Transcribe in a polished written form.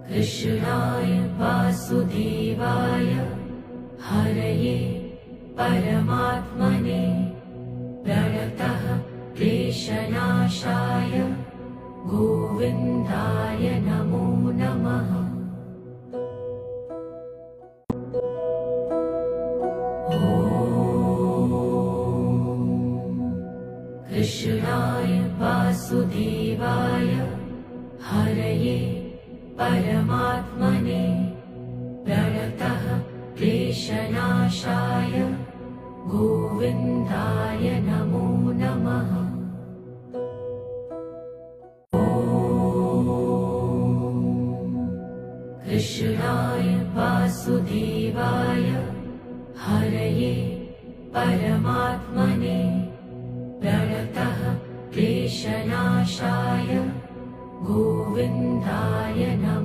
कृष्णाय वासुदेवाय हरये परमात्मने प्रणतः क्लेशनाशाय गोविन्दाय नमो नमः। कृष्णाय वासुदेवाय हरये परमात्मने प्रणतः क्लेशनाशाय गोविन्दाय नमो नमः। कृष्णाय वासुदेवाय हरये परमात्मने प्रणतः क्लेशनाशाय गोविन्दाय नमो